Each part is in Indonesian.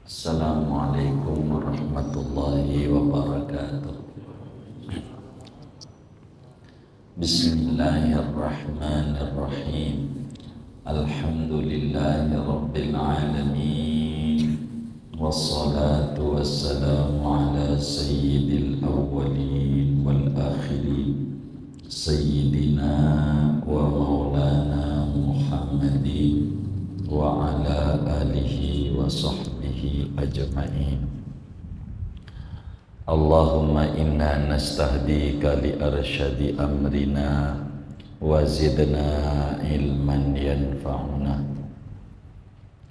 Assalamualaikum warahmatullahi wabarakatuh. Bismillahirrahmanirrahim. Alhamdulillahi rabbil alamin. Wassalatu wassalamu ala sayyidil awwalin wal akhirin, sayyidina wa maulana Muhammadin wa ala alihi wa sahbihi ajma'in. Allahumma inna nastahdika li arsyadi amrina wa zidna ilman yanfa'una.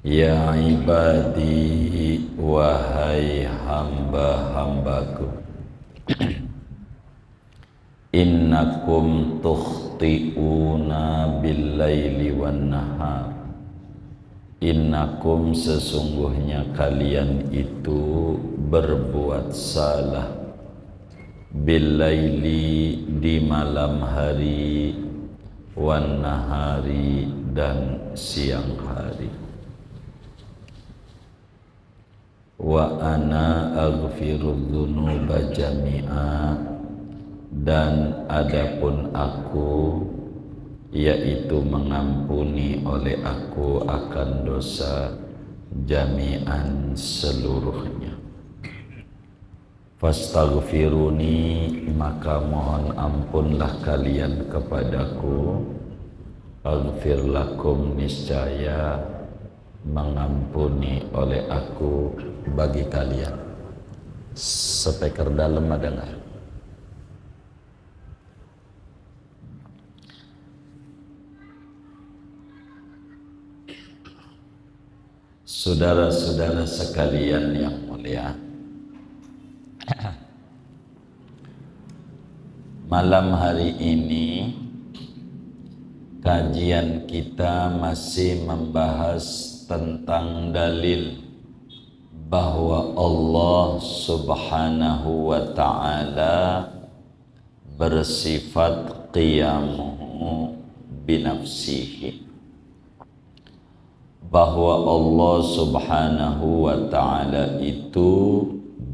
Ya ibadi, wahai hamba-hambaku, innakum tukhti'una bil-laili wan-nahar. Innakum, sesungguhnya kalian itu berbuat salah, bil-laili, di malam hari, wan-nahari, dan siang hari. Wa ana aghfirudz dzunuba jami'a, dan adapun aku, yaitu mengampuni oleh aku akan dosa jami'an, seluruhnya. Fastaghfiruni, maka mohon ampunlah kalian kepadaku. Aghfir lakum, niscaya mengampuni oleh aku bagi kalian. Speaker dalam ada nggak? Saudara-saudara sekalian yang mulia, malam hari ini kajian kita masih membahas tentang dalil bahwa Allah Subhanahu wa ta'ala bersifat qiyamuhu binafsihi, bahwa Allah Subhanahu wa ta'ala itu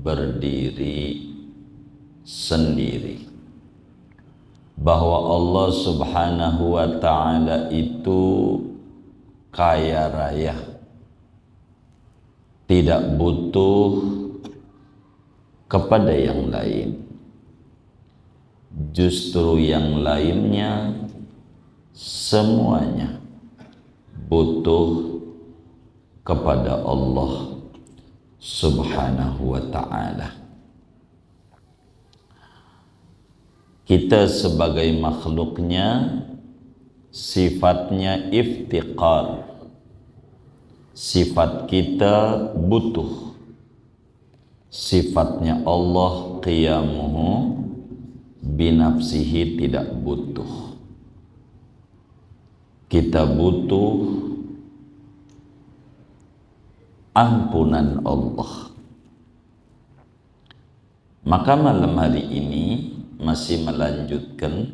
berdiri sendiri, bahwa Allah Subhanahu wa ta'ala itu kaya raya, tidak butuh kepada yang lain. Justru yang lainnya semuanya butuh kepada Allah Subhanahu wa ta'ala. Kita sebagai makhluknya sifatnya iftiqar, sifat kita butuh. Sifatnya Allah qiyamuhu binafsihi, tidak butuh. Kita butuh ampunan Allah. Maka malam hari ini masih melanjutkan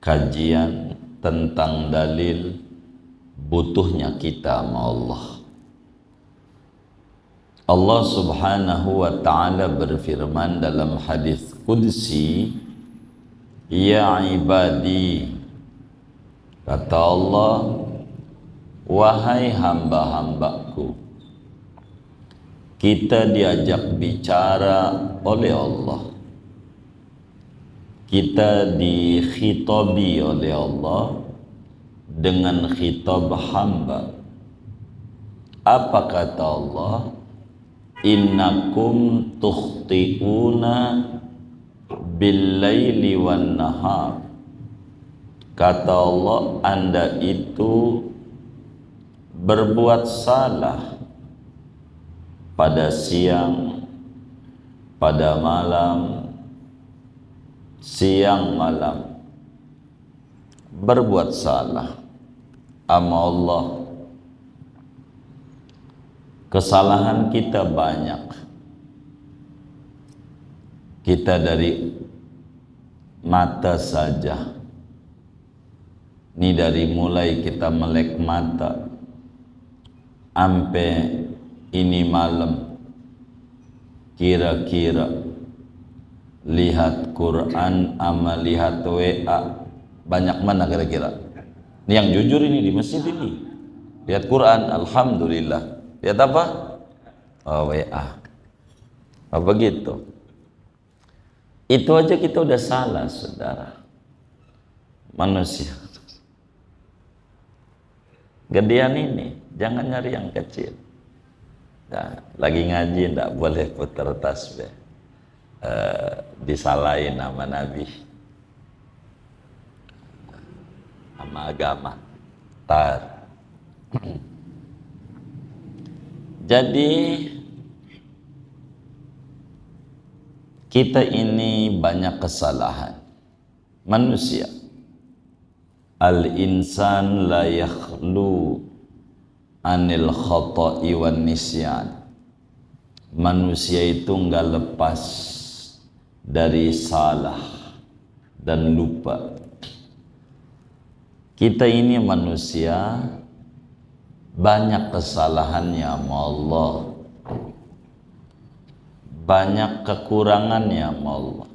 kajian tentang dalil butuhnya kita sama Allah. Allah Subhanahu wa ta'ala berfirman dalam hadis qudsi, ya ibadi, kata Allah, wahai hamba-hambaku. Kita diajak bicara oleh Allah, kita dikhitabi oleh Allah dengan khitab hamba. Apa kata Allah? Innakum tukhti'una bil-laili wan-nahar. Kata Allah, Anda itu berbuat salah pada siang, pada malam, siang malam, berbuat salah sama Allah. Kesalahan kita banyak. Kita dari mata saja, ini dari mulai kita melek mata sampai ini malam kira-kira lihat Quran ama lihat WA, banyak mana kira-kira? Ini yang jujur ini di masjid ini. Lihat Quran, alhamdulillah. Lihat apa? Oh, WA. Apa gitu? Itu aja kita udah salah, saudara. Manusia. Gedean ini, jangan nyari yang kecil. Nah, lagi ngaji ndak boleh putar tasbih. Disalahin nama Nabi, sama agama. Tar. Jadi kita ini banyak kesalahan manusia. Al-insan la yakhlu anil khata'i wan nisyan. Manusia itu enggak lepas dari salah dan lupa. Kita ini manusia banyak kesalahannya sama Allah, banyak kekurangannya sama Allah.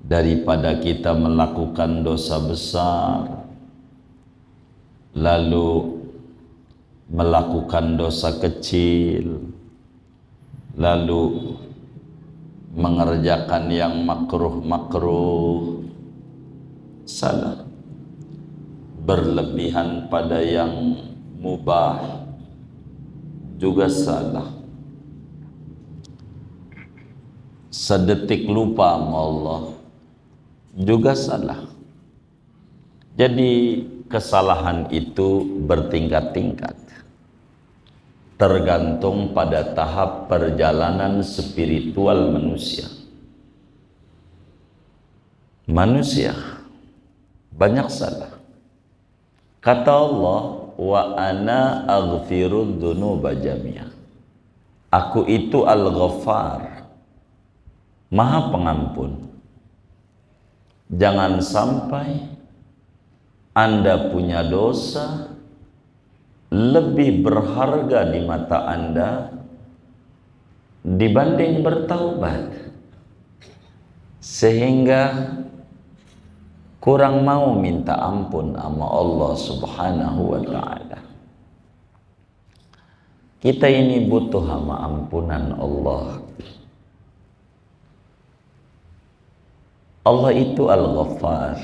Daripada kita melakukan dosa besar lalu melakukan dosa kecil, lalu mengerjakan yang makruh-makruh, salah. Berlebihan pada yang mubah juga salah. Sedetik lupa sama Allah juga salah. Jadi kesalahan itu bertingkat-tingkat, tergantung pada tahap perjalanan spiritual manusia. Manusia banyak salah. Kata Allah, wa ana aghfirud dzunuba jami'a. Aku itu Al-Ghaffar, Maha Pengampun. Jangan sampai Anda punya dosa lebih berharga di mata Anda dibanding bertaubat, sehingga kurang mau minta ampun sama Allah Subhanahu wa ta'ala. Kita ini butuh sama ampunan Allah. Allah itu Al-Ghaffar,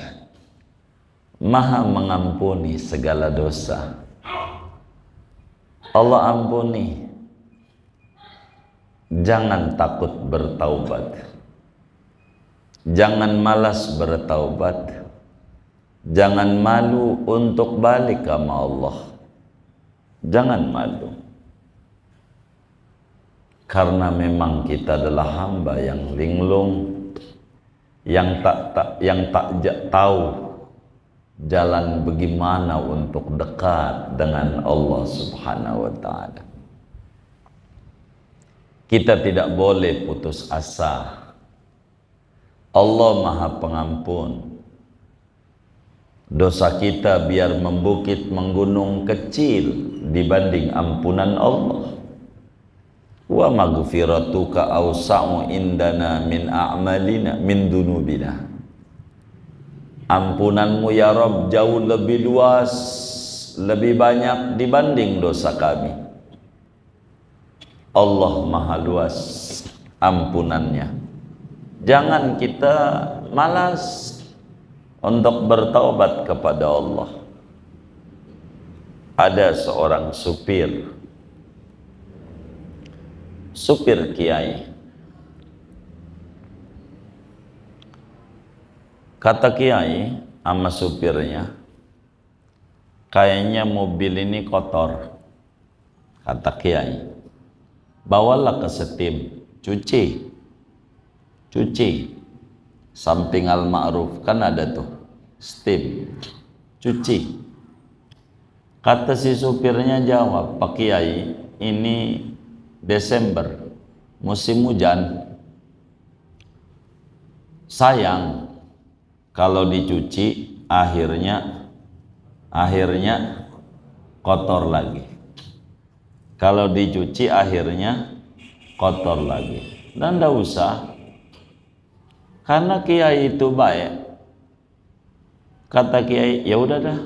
Maha mengampuni segala dosa. Allah ampuni. Jangan takut bertaubat, jangan malas bertaubat, jangan malu untuk balik sama Allah. Jangan malu, karena memang kita adalah hamba yang linglung, yang tak tahu jalan bagaimana untuk dekat dengan Allah Subhanahu wa ta'ala. Kita tidak boleh putus asa. Allah Maha Pengampun. Dosa kita biar membukit menggunung kecil dibanding ampunan Allah. Wa maghfiratuka awsa'u indana min a'malina min dunubina. Ampunanmu ya Rabb jauh lebih luas, lebih banyak dibanding dosa kami. Allah Maha luas ampunannya. Jangan kita malas untuk bertaubat kepada Allah. Ada seorang supir kiai. Kata kiai sama supirnya, kayaknya mobil ini kotor. Kata kiai, bawalah ke setim, cuci. Samping Al-Ma'ruf kan ada tuh steam, cuci. Kata si supirnya jawab, Pak Kiai, ini Desember, musim hujan. Sayang kalau dicuci akhirnya kotor lagi. Kalau dicuci akhirnya kotor lagi. Dan tidak usah, karena kiai itu baik. Kata kiai, ya udah dah,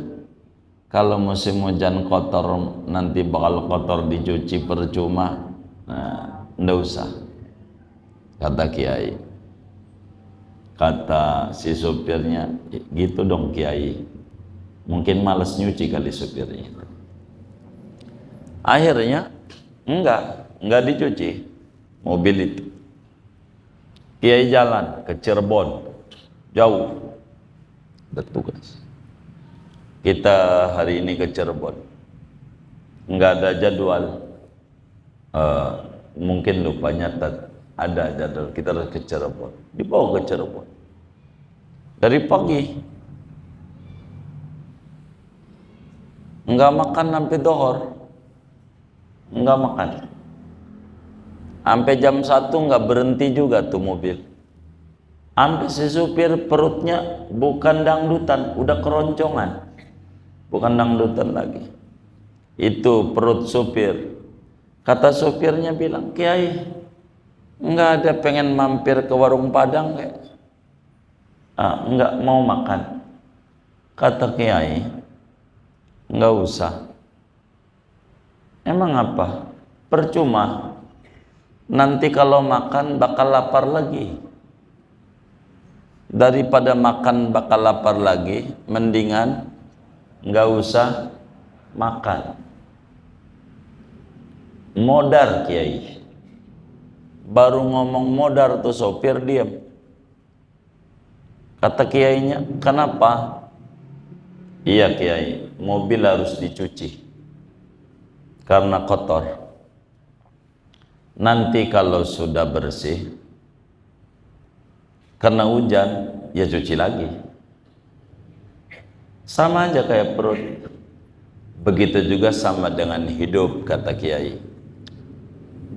kalau musim hujan kotor, nanti bakal kotor dicuci percuma. Nah, tidak usah, kata kiai. Kata si supirnya, gitu dong kiai, mungkin males nyuci kali supirnya. Akhirnya enggak dicuci mobil itu. Kiai jalan ke Cirebon, jauh bertugas. Kita hari ini ke Cirebon, enggak ada jadwal, mungkin lupa nyatat. Ada jadwal, kita harus ke Cirebon. Dibawa ke Cirebon dari pagi, enggak makan sampai dohor, enggak makan sampai jam 1, enggak berhenti juga tuh mobil. Sampai si supir perutnya bukan dangdutan, udah keroncongan, bukan dangdutan lagi. Itu perut supir. Kata supirnya bilang, kiai, enggak ada pengen mampir ke warung Padang kayak? Enggak mau makan. Kata kiai, enggak usah. Emang apa? Percuma. Nanti kalau makan bakal lapar lagi. Daripada makan bakal lapar lagi, mendingan enggak usah makan. Modar kiai. Baru ngomong modar tuh sopir diam. Kata kiainya, kenapa? Iya kiai, mobil harus dicuci karena kotor. Nanti kalau sudah bersih, karena hujan, ya cuci lagi. Sama aja kayak perut. Begitu juga sama dengan hidup, kata kiai.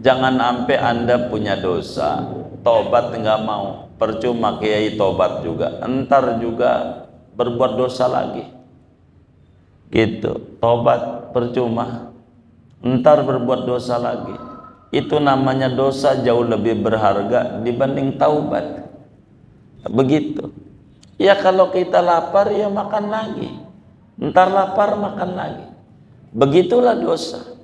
Jangan sampai Anda punya dosa, tobat enggak mau, percuma kiai tobat juga, entar juga berbuat dosa lagi. Gitu, tobat percuma, entar berbuat dosa lagi. Itu namanya dosa jauh lebih berharga dibanding taubat. Begitu. Ya kalau kita lapar ya makan lagi, entar lapar makan lagi. Begitulah dosa.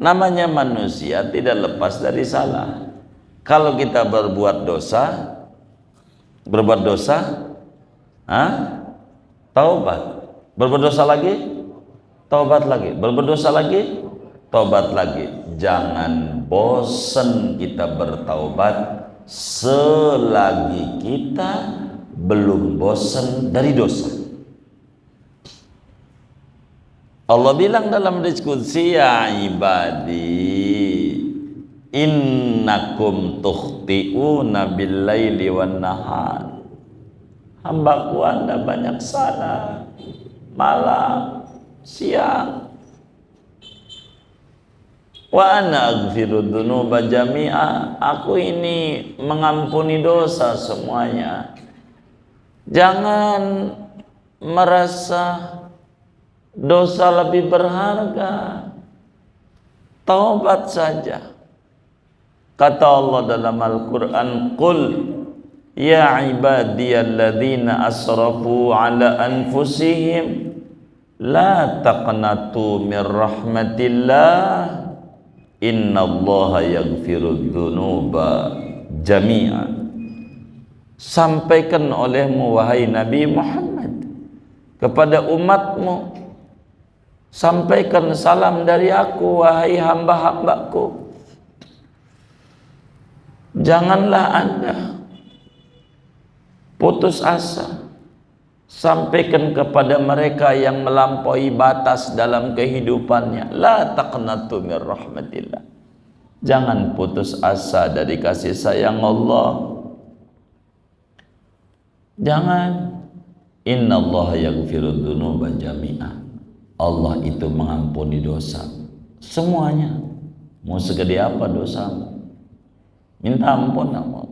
Namanya manusia tidak lepas dari salah. Kalau kita berbuat dosa, taubat. Berbuat dosa lagi, taubat lagi. Berbuat dosa lagi, taubat lagi. Jangan bosan kita bertaubat selagi kita belum bosan dari dosa. Allah bilang dalam diskusi, ya ibadi, innakum tukhti'una bil-laili wan nahar. Hambaku Anda banyak salah malam, siang. Wa ana aghfiru dzunuba jami'a. Aku ini mengampuni dosa semuanya. Jangan merasa dosa lebih berharga. Taubat saja. Kata Allah dalam Al-Quran, Qul ya ibadiyalladzina asrafu ala anfusihim la taqnatu min rahmatillah innallaha yaghfiru dzunuba jami'a. Sampaikan olehmu wahai Nabi Muhammad kepada umatmu, sampaikan salam dari aku wahai hamba-hambaku. Janganlah Anda putus asa. Sampaikan kepada mereka yang melampaui batas dalam kehidupannya, la taqnatu min rahmatillah. Jangan putus asa dari kasih sayang Allah. Jangan. Innallaha yaghfiru dzunuba jami'a. Allah itu mengampuni dosa semuanya. Mau segede apa dosamu, minta ampun sama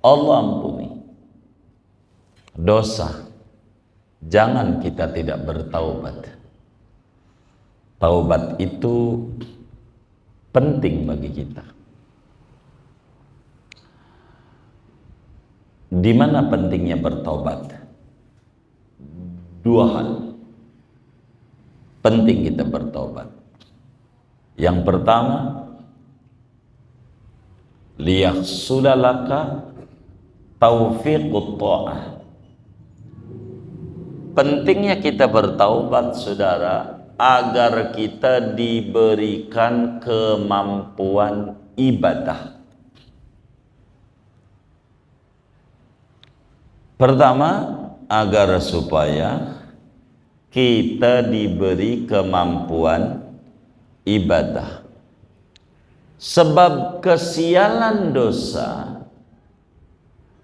Allah, ampuni dosa. Jangan kita tidak bertaubat. Taubat itu penting bagi kita. Di mana pentingnya bertaubat? Dua hal. Penting kita bertaubat. Yang pertama, liyahsulalaka taufiqut ta'ah. Pentingnya kita bertaubat, saudara, agar kita diberikan kemampuan ibadah. Pertama, agar supaya kita diberi kemampuan ibadah. Sebab kesialan dosa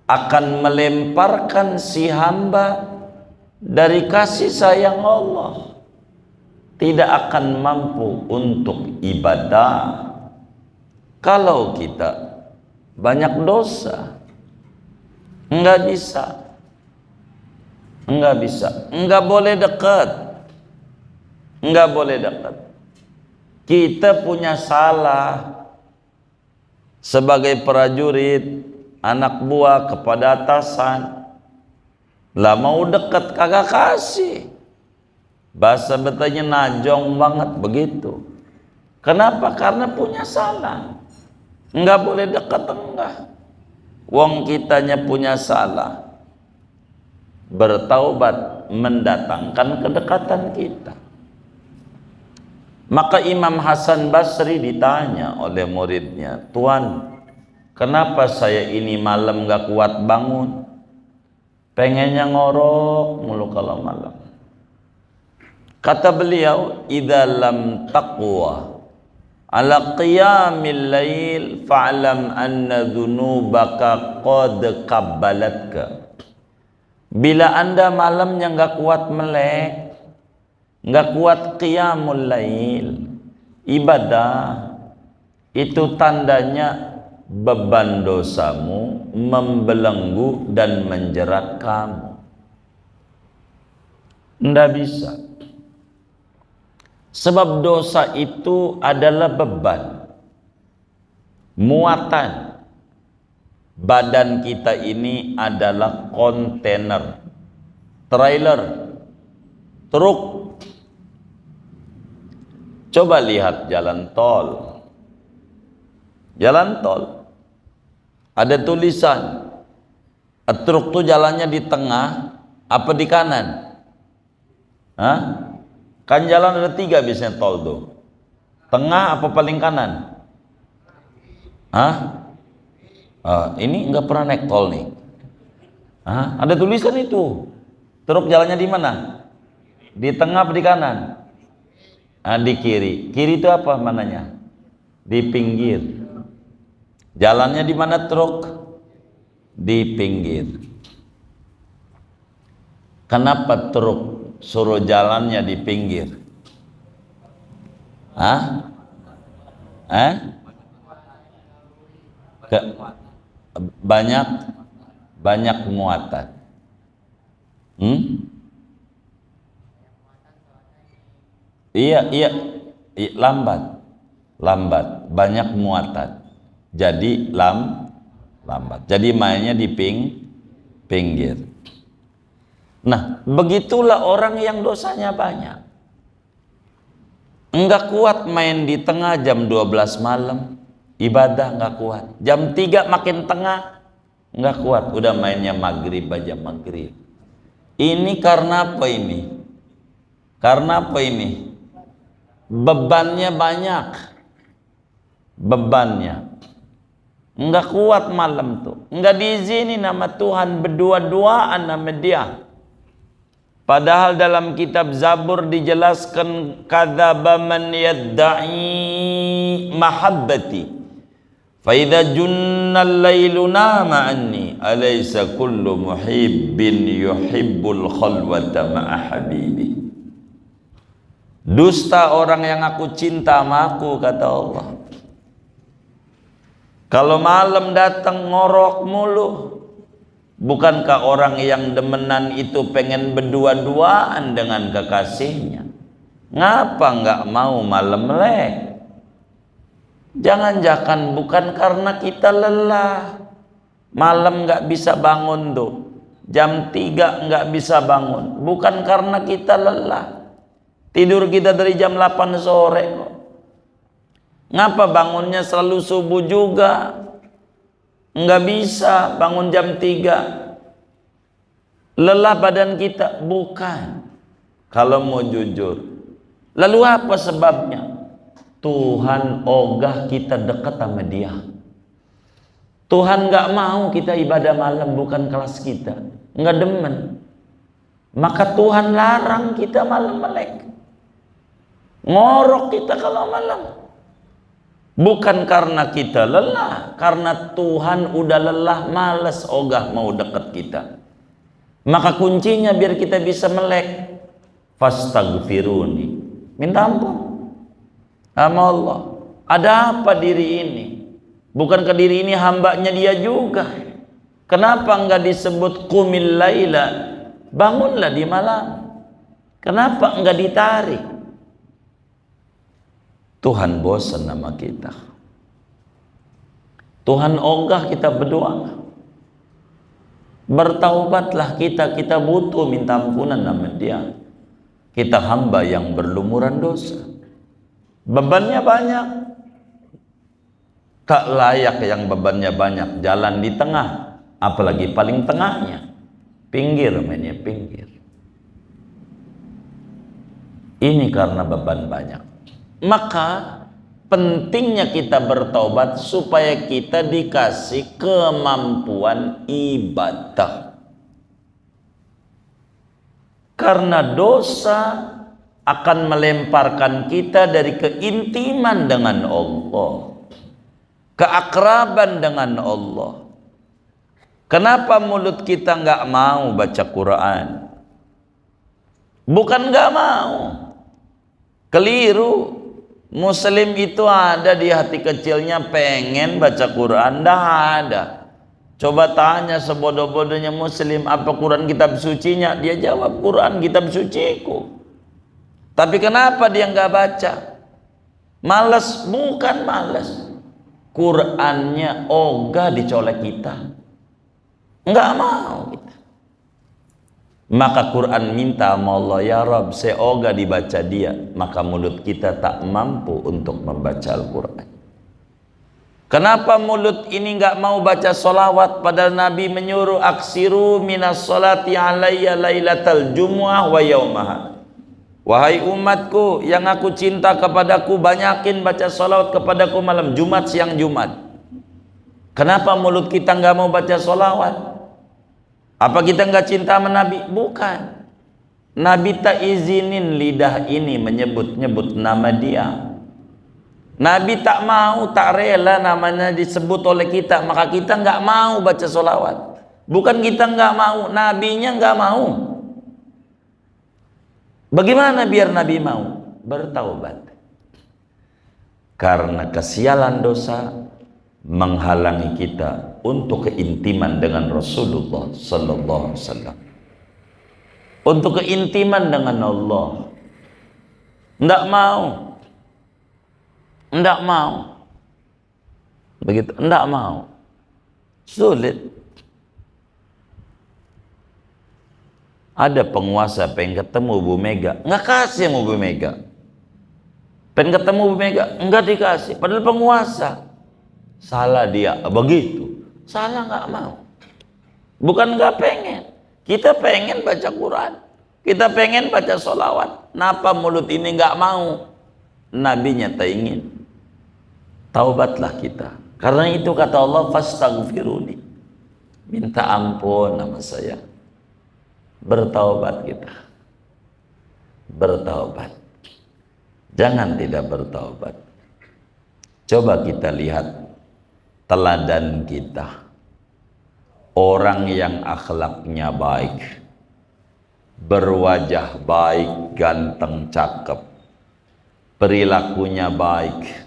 akan melemparkan si hamba dari kasih sayang Allah, tidak akan mampu untuk ibadah. Kalau kita banyak dosa, enggak bisa, enggak boleh dekat, enggak boleh dekat. Kita punya salah sebagai prajurit, anak buah kepada atasan. Lah mau deket kagak kasih. Bahasa betanya najong banget begitu. Kenapa? Karena punya salah. Enggak boleh dekat, enggak. Wong kitanya punya salah. Bertaubat mendatangkan kedekatan kita. Maka Imam Hasan Basri ditanya oleh muridnya, "Tuan, kenapa saya ini malam gak kuat bangun? Pengennya ngorok mulu kalau malam." Kata beliau, "Idza lam taqwa ala qiyamil lail fa'lam anna dhunubaka qad qabbalatka." Bila Anda malamnya enggak kuat melek, enggak kuat qiyamul lail, ibadah, itu tandanya beban dosamu membelenggu dan menjerat kamu. Nggak bisa. Sebab dosa itu adalah beban, muatan. Badan kita ini adalah kontainer, trailer, truk. Coba lihat jalan tol. Jalan tol ada tulisan, truk tuh jalannya di tengah apa di kanan? Hah? Kan jalan ada 3 biasanya tol tuh. Tengah apa paling kanan? Hah? Ini nggak pernah naik tol nih. Hah? Ada tulisan itu. Truk jalannya di mana? Di tengah apa di kanan? Di kiri. Kiri itu apa mananya? Di pinggir. Jalannya di mana truk? Di pinggir. Kenapa truk suruh jalannya di pinggir? Banyak muatan. Iya, lambat, banyak muatan. Jadi lambat. Jadi mainnya di pinggir. Nah, begitulah orang yang dosanya banyak. Enggak kuat main di tengah jam 12 malam, ibadah enggak kuat. Jam 3 makin tengah, enggak kuat, udah mainnya maghrib aja maghrib. Ini karena apa ini? Karena apa ini? Bebannya banyak. Bebannya. Enggak kuat malam tuh. Enggak diizini nama Tuhan berdua-duaan sama dia. Padahal dalam kitab Zabur dijelaskan kadzaba man yadda'i mahabbati fa idza junnal lailu nama anni alaysa kullu muhibbin yuhibbul khalwata ma'a habibi. Dusta orang yang aku cinta sama aku, kata Allah. Kalau malam datang ngorok mulu. Bukankah orang yang demenan itu pengen berdua-duaan dengan kekasihnya? Ngapa nggak mau malam melek? Jangan-jangan bukan karena kita lelah, malam nggak bisa bangun tuh, jam 3 nggak bisa bangun, bukan karena kita lelah. Tidur kita dari jam 8 sore kok. Ngapa bangunnya selalu subuh juga? Nggak bisa bangun jam 3. Lelah badan kita? Bukan. Kalau mau jujur. Lalu apa sebabnya? Tuhan ogah kita dekat sama Dia. Tuhan nggak mau kita ibadah malam, bukan kelas kita. Nggak demen. Maka Tuhan larang kita malam melek. Ngorok kita kalau malam. Bukan karena kita lelah, karena Tuhan udah lelah, malas ogah mau dekat kita. Maka kuncinya biar kita bisa melek, fastaghfiruni, minta ampun sama Allah. Ada apa diri ini? Bukankah diri ini hambanya Dia juga? Kenapa enggak disebut qumil laila, bangunlah di malam? Kenapa enggak ditarik? Tuhan bosan sama kita. Tuhan ogah kita berdoa. Bertaubatlah kita butuh minta ampunan sama Dia. Kita hamba yang berlumuran dosa. Bebannya banyak. Tak layak yang bebannya banyak jalan di tengah, apalagi paling tengahnya. Pinggir mainnya pinggir. Ini karena beban banyak. Maka pentingnya kita bertaubat supaya kita dikasih kemampuan ibadah. Karena dosa akan melemparkan kita dari keintiman dengan Allah, keakraban dengan Allah. Kenapa mulut kita nggak mau baca Quran? Bukan nggak mau, keliru. Muslim itu ada di hati kecilnya pengen baca Quran, dah ada. Coba tanya sebodoh-bodohnya Muslim, apa Quran kitab sucinya? Dia jawab, Quran kitab suciku. Tapi kenapa dia nggak baca? Males? Bukan males. Qurannya ogah dicolek kita, nggak mau kita. Maka Quran minta sama Allah, ya Rabb, seoga dibaca Dia. Maka mulut kita tak mampu untuk membaca Al-Quran. Kenapa mulut ini nggak mau baca solawat? Padahal Nabi menyuruh, aksiru minas solati alayya lailatal jumu'ah wa yaumaha. Wahai umatku yang aku cinta kepadaku, banyakin baca solawat kepadaku malam Jumat, siang Jumat. Kenapa mulut kita nggak mau baca solawat? Apa kita nggak cinta sama Nabi? Bukan. Nabi tak izinin lidah ini menyebut-nyebut nama Dia. Nabi tak mau, tak rela namanya disebut oleh kita. Maka kita nggak mau baca solawat. Bukan kita nggak mau, Nabinya nggak mau. Bagaimana biar Nabi mau? Bertaubat. Karena kesialan dosa menghalangi kita untuk keintiman dengan Rasulullah sallallahu alaihi wasallam, untuk keintiman dengan Allah. Enggak mau begitu, enggak mau, sulit. Ada penguasa pengen ketemu Bu Mega, nggak kasih sama Bu Mega. Pengen ketemu Bu Mega, enggak dikasih, padahal penguasa. Salah dia, begitu. Salah, nggak mau. Bukan nggak pengen. Kita pengen baca Quran. Kita pengen baca solawat. Kenapa mulut ini nggak mau? Nabinya tak ingin. Taubatlah kita. Karena itu kata Allah, fastaghfiruni. Minta ampun nama saya. Bertaubat kita. Bertaubat. Jangan tidak bertaubat. Coba kita lihat teladan kita, orang yang akhlaknya baik, berwajah baik, ganteng, cakep, perilakunya baik,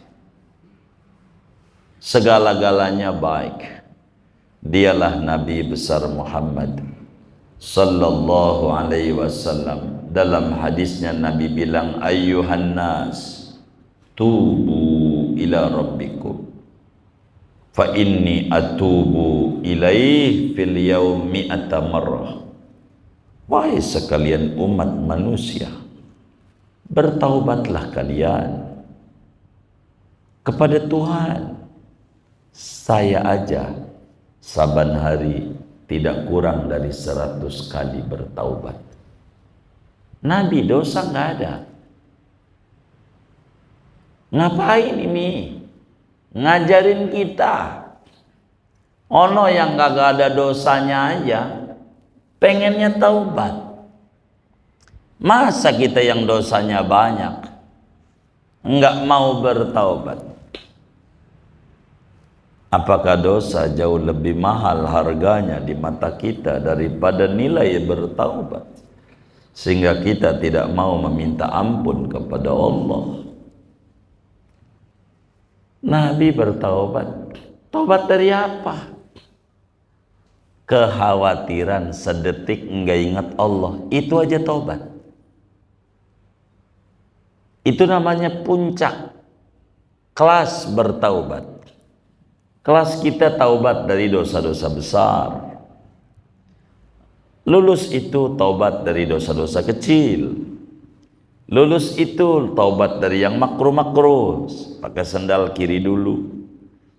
segala-galanya baik. Dialah Nabi besar Muhammad sallallahu alaihi wasallam. Dalam hadisnya Nabi bilang, ayyuhan nas tubu ila rabbikum fa inni atubu ilaih fil yaumi atamarrah. Wahai sekalian umat manusia, bertaubatlah kalian kepada Tuhan. Saya aja saban hari tidak kurang dari 100 kali bertaubat. Nabi dosa nggak ada. Ngapain ini? Ngajarin kita. Ono yang kagak ada dosanya aja pengennya taubat. Masa kita yang dosanya banyak nggak mau bertaubat? Apakah dosa jauh lebih mahal harganya di mata kita daripada nilai bertaubat, sehingga kita tidak mau meminta ampun kepada Allah? Nabi bertaubat. Taubat dari apa? Kekhawatiran sedetik enggak ingat Allah, itu aja taubat. Itu namanya puncak kelas bertaubat. Kelas kita taubat dari dosa-dosa besar. Lulus itu taubat dari dosa-dosa kecil. Lulus itu taubat dari yang makruh-makruh. Pakai sendal kiri dulu,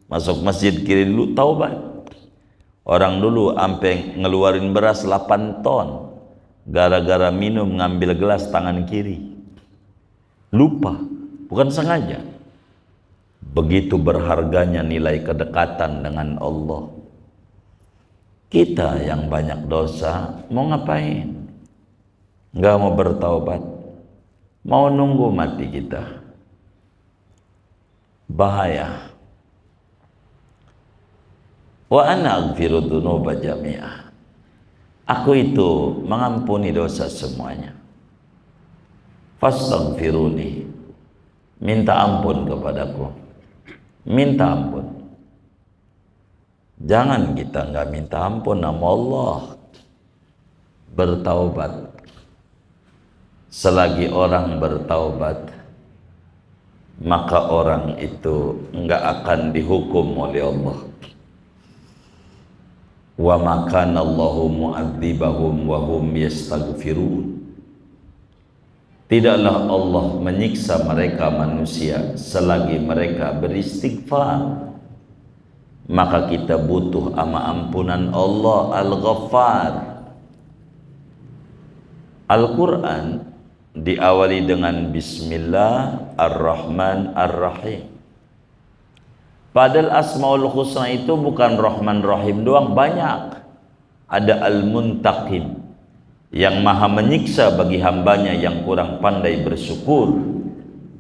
masuk masjid kiri dulu, taubat. Orang dulu sampai ngeluarin beras 8 ton gara-gara minum ngambil gelas tangan kiri. Lupa, bukan sengaja. Begitu berharganya nilai kedekatan dengan Allah. Kita yang banyak dosa mau ngapain? Nggak mau bertaubat, mau nunggu mati kita. Bahaya. Wa ana aghfiru dzunuba jami'ah. Aku itu mengampuni dosa semuanya. Fastaghfiruni. Minta ampun kepadaku. Minta ampun. Jangan kita nggak minta ampun sama Allah. Bertaubat. Selagi orang bertaubat, maka orang itu nggak akan dihukum oleh Allah. Wa ma kana Allahu mu'adzibahum wa hum yastaghfirun. Tidaklah Allah menyiksa mereka manusia selagi mereka beristighfar. Maka kita butuh ama ampunan Allah Al-Ghaffar. Al-Quran diawali dengan Bismillah Ar-Rahman Ar-Rahim. Padahal Asmaul Husna itu bukan Rahman Rahim doang, banyak. Ada Al-Muntaqim, yang maha menyiksa bagi hambanya yang kurang pandai bersyukur.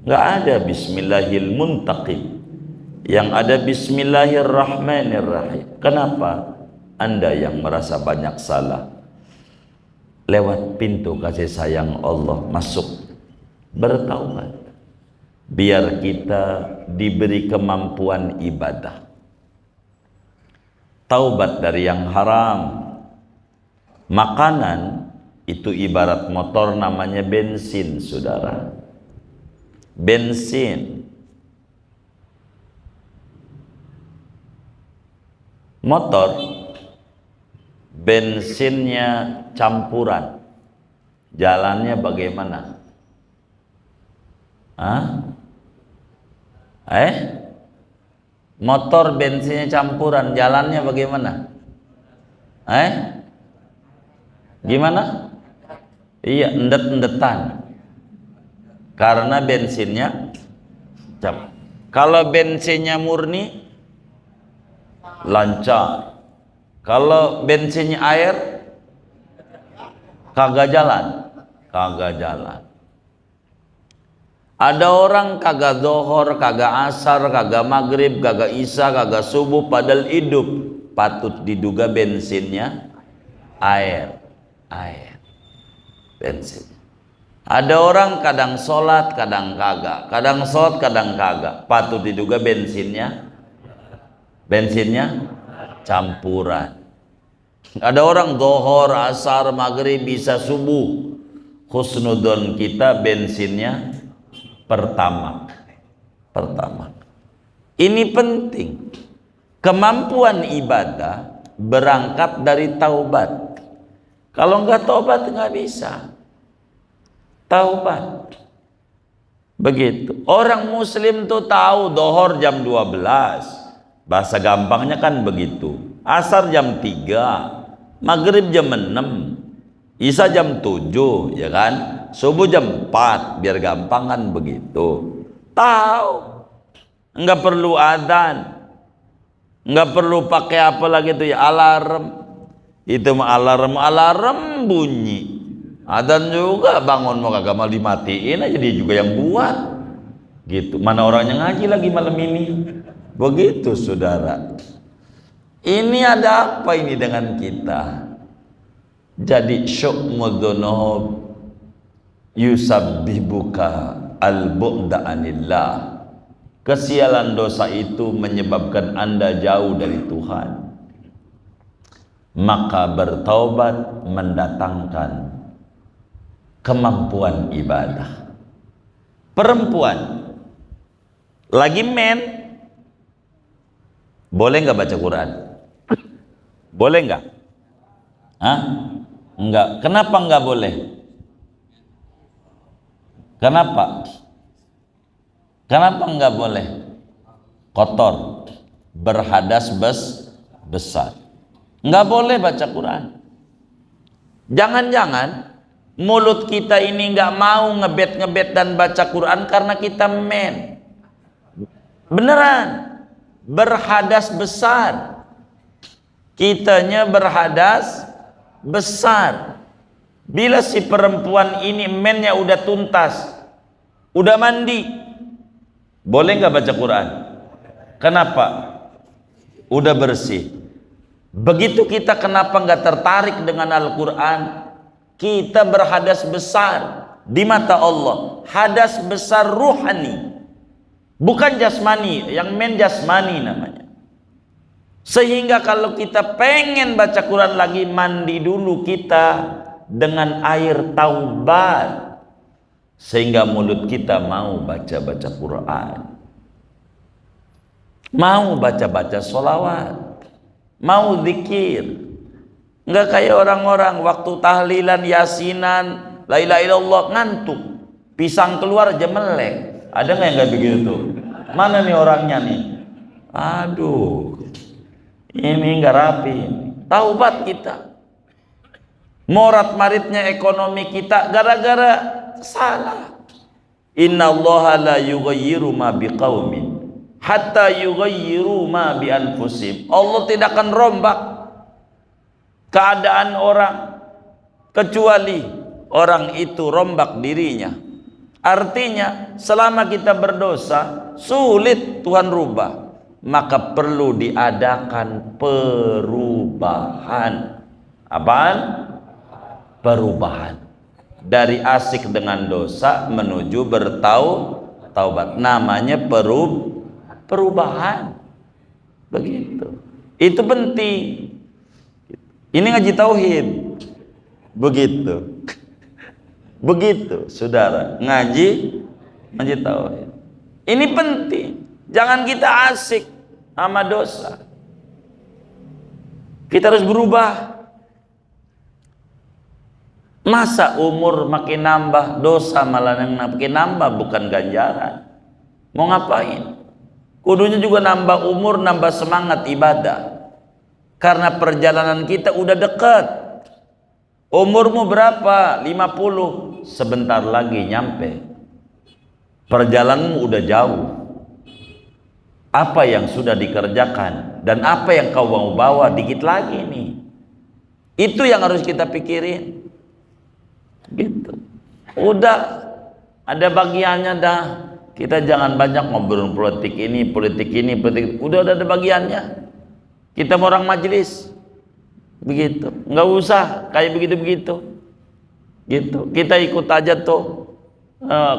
Nggak ada Bismillahil Muntaqim, yang ada Bismillahirrahmanirrahim. Kenapa? Anda yang merasa banyak salah, lewat pintu kasih sayang Allah masuk, bertaubat, biar kita diberi kemampuan ibadah. Taubat dari yang haram. Makanan itu ibarat motor, namanya bensin, saudara. Bensin. Motor, bensinnya campuran. Jalannya bagaimana? Motor bensinnya campuran, jalannya bagaimana? Gimana? Iya, endet-endetan. Karena bensinnya kalau bensinnya murni lancar. Kalau bensinnya air kagak jalan. Ada orang kagak zuhur, kagak asar, kagak maghrib, kagak isya, kagak subuh, padahal hidup. Patut diduga bensinnya air. Bensin. Ada orang kadang sholat, kadang kagak. Kadang sholat, kadang kagak. Patut diduga bensinnya campuran. Ada orang zuhur, asar, maghrib, bisa subuh. Husnudon kita bensinnya pertama. Ini penting. Kemampuan ibadah berangkat dari taubat. Kalau enggak taubat nggak bisa. Taubat. Begitu. Orang muslim tuh tahu dohor jam 12. Bahasa gampangnya kan begitu. Asar jam 3. Maghrib jam 6. Isya jam 7, ya kan? Subuh jam 4, biar gampang kan begitu. Tahu. Enggak perlu adzan. Enggak perlu pakai apa lagi tuh ya, alarm. Itu mah alarm bunyi. Adzan juga bangun mau kagak mau dimatiin aja, dia juga yang buat. Gitu. Mana orangnya ngaji lagi malam ini. Begitu saudara. Ini ada apa ini dengan kita? Jadi syu'mudzunob yusabbibuka al-bu'da anillah. Kesialan dosa itu menyebabkan Anda jauh dari Tuhan. Maka bertaubat mendatangkan kemampuan ibadah. Perempuan lagi men, boleh nggak baca Quran? Boleh nggak? Hah? Enggak. Kenapa nggak boleh? Kenapa? Kenapa nggak boleh? Kotor, berhadas besar. Nggak boleh baca Quran. Jangan-jangan mulut kita ini nggak mau ngebet dan baca Quran karena kita men. Beneran, berhadas besar. Kitanya berhadas besar. Bila si perempuan ini mennya udah tuntas, udah mandi, boleh nggak baca Quran? Kenapa? Udah bersih. Begitu kita kenapa nggak tertarik dengan Al-Quran? Kita berhadas besar di mata Allah. Hadas besar ruhani, bukan jasmani. Yang men jasmani namanya. Sehingga kalau kita pengen baca Quran lagi, mandi dulu kita dengan air taubat, sehingga mulut kita mau baca-baca Quran, mau baca-baca sholawat, mau zikir. Enggak kayak orang-orang waktu tahlilan, yasinan, la ilaha illallah ngantuk, pisang keluar jemelek. Ada nggak yang kayak begitu? Mana nih orangnya nih? Aduh, ini nggak rapi. Taubat kita. Morat maritnya ekonomi kita gara-gara salah. Innallaha la yughayyiru ma biqaumin hatta yughayyiru ma bi anfusihim. Allah tidak akan rombak keadaan orang kecuali orang itu rombak dirinya. Artinya selama kita berdosa sulit Tuhan rubah, maka perlu diadakan perubahan. Apaan? Perubahan dari asik dengan dosa menuju bertaubat. Namanya perubahan. Begitu. Itu penting. Ini ngaji tauhid. Begitu. Begitu, saudara. Ngaji tauhid. Ini penting. Jangan kita asik sama dosa. Kita harus berubah. Masa umur makin nambah, dosa malah yang makin nambah, bukan ganjaran. Mau ngapain? Kudunya juga nambah umur, nambah semangat ibadah. Karena perjalanan kita udah dekat. Umurmu berapa? 50. Sebentar lagi nyampe. Perjalananmu udah jauh. Apa yang sudah dikerjakan dan apa yang kau mau bawa dikit lagi nih. Itu yang harus kita pikirin. Gitu. Udah ada bagiannya dah. Kita jangan banyak ngobrol politik ini, politik. Udah ada bagiannya. Kita mau orang majelis. Begitu. Nggak usah kayak begitu-begitu. Gitu. Kita ikut aja tuh.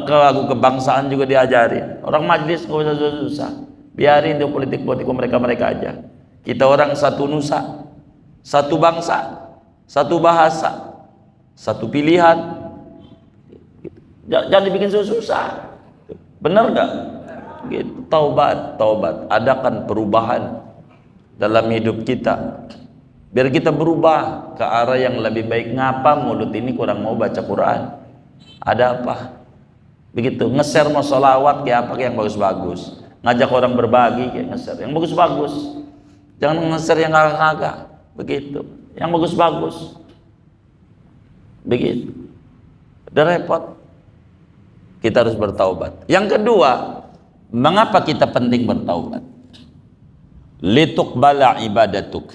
Ke lagu kebangsaan juga diajarin. Orang majelis nggak usah susah. Biarin tuh politik mereka aja. Kita orang satu nusa, satu bangsa, satu bahasa, satu pilihan. Jangan dibikin susah. Bener nggak? Gitu. Taubat, taubat. Adakan perubahan dalam hidup kita. Biar kita berubah ke arah yang lebih baik. Ngapa mulut ini kurang mau baca Quran? Ada apa? Begitu. Nge-share mau sholawat kayak apa yang bagus-bagus. Ngajak orang berbagi kayak nge-share yang bagus-bagus. Jangan nge-share yang agak-agak. Begitu. Yang bagus-bagus. Begitu. Udah repot. Kita harus bertaubat. Yang kedua, mengapa kita penting bertaubat? Lituqbala ibadatuk,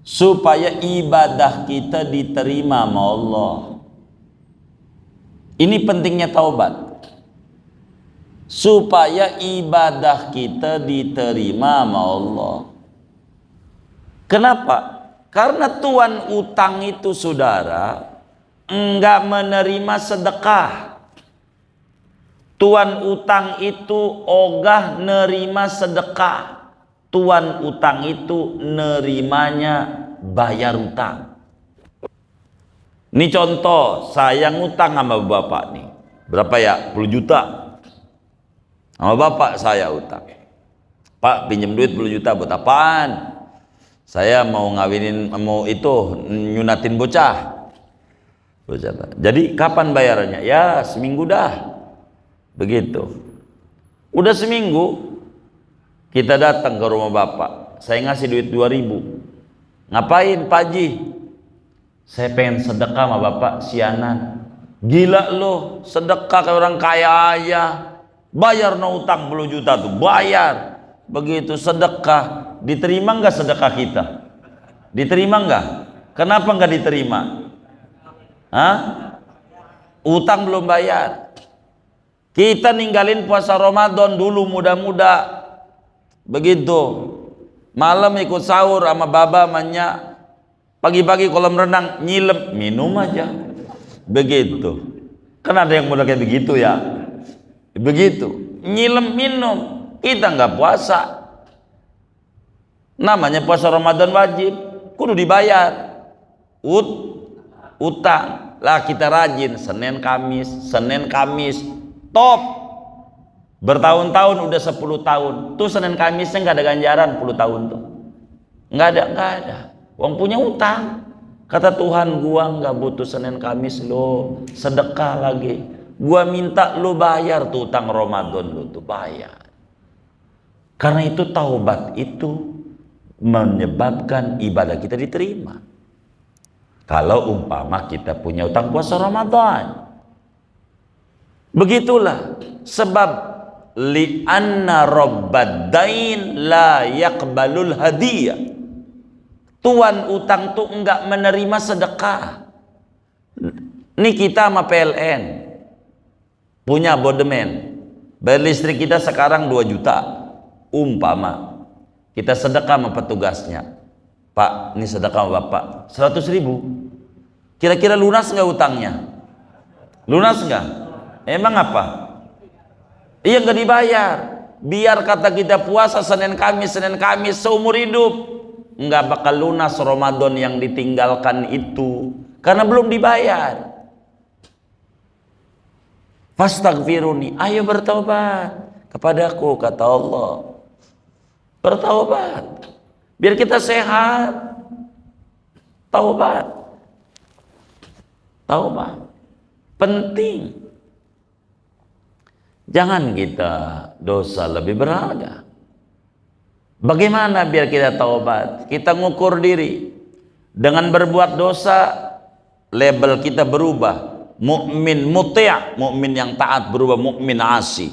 supaya ibadah kita diterima sama Allah. Ini pentingnya taubat, supaya ibadah kita diterima sama Allah. Kenapa? Karena tuan utang itu, saudara, enggak menerima sedekah. Tuan utang itu ogah nerima sedekah. Tuan utang itu nerimanya bayar utang. Ini contoh, saya ngutang sama bapak nih. Berapa ya? 10 juta. Sama bapak saya utang. Pak, pinjam duit 10 juta buat apaan? Saya mau ngawinin, mau itu, nyunatin bocah. Jadi kapan bayarannya? Ya seminggu dah. Begitu. Udah seminggu kita datang ke rumah bapak. Saya ngasih duit 2.000. Ngapain Pak Haji? Saya pengen sedekah sama bapak sianan. Gila lo, sedekah ke orang kaya aja. Bayar no utang 10 juta tuh, bayar. Begitu sedekah, diterima nggak sedekah kita? Diterima nggak? Kenapa nggak diterima? Hah? Utang belum bayar. Kita ninggalin puasa Ramadan dulu muda-muda. Begitu. Malam ikut sahur sama baba manya. Pagi-pagi kolam renang nyilem, minum aja. Begitu. Kan ada yang model kayak begitu ya. Begitu. Nyilem minum. Kita nggak puasa. Namanya puasa Ramadan wajib. Kudu dibayar. Utang. Lah kita rajin Senin Kamis. Top. Bertahun-tahun udah 10 tahun. Tuh Senin Kamisnya nggak ada ganjaran 10 tahun tuh. Nggak ada. Uang punya utang. Kata Tuhan, gua nggak butuh Senin Kamis lo, sedekah lagi. Gua minta lo bayar tuh utang Ramadan lo tuh, bayar. Karena itu taubat itu menyebabkan ibadah kita diterima. Kalau umpama kita punya utang puasa Ramadan. Begitulah sebab li'anna rabbad-dain la yaqbalul hadiyah. Tuan utang tuh enggak menerima sedekah. Nih kita sama PLN punya abodemen. Bayar listrik kita sekarang 2 juta. Umpama kita sedekah sama petugasnya. Pak, ini sedekah sama Bapak 100.000. Kira-kira lunas enggak utangnya? Lunas enggak? Emang apa? Iya nggak dibayar. Biar kata kita puasa Senin Kamis seumur hidup, nggak bakal lunas Ramadan yang ditinggalkan itu karena belum dibayar. Fastaghfiruni, ayo bertobat kepadaku, kata Allah. Bertobat biar kita sehat. Taubat penting. Jangan kita dosa lebih berharga. Bagaimana biar kita taubat? Kita ngukur diri. Dengan berbuat dosa, label kita berubah. Mukmin muti', mukmin yang taat, berubah mukmin asi.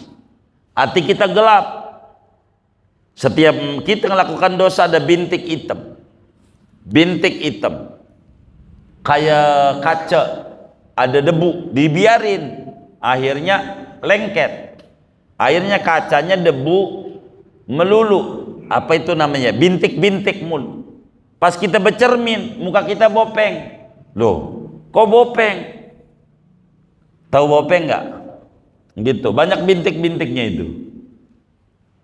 Hati kita gelap. Setiap kita melakukan dosa ada bintik hitam. Bintik hitam. Kayak kaca, ada debu, dibiarin. Akhirnya lengket, akhirnya kacanya debu melulu. Apa itu namanya? Bintik-bintik mulu. Pas kita bercermin, muka kita bopeng. Loh, kok bopeng? Tahu bopeng nggak? Gitu, banyak bintik-bintiknya itu.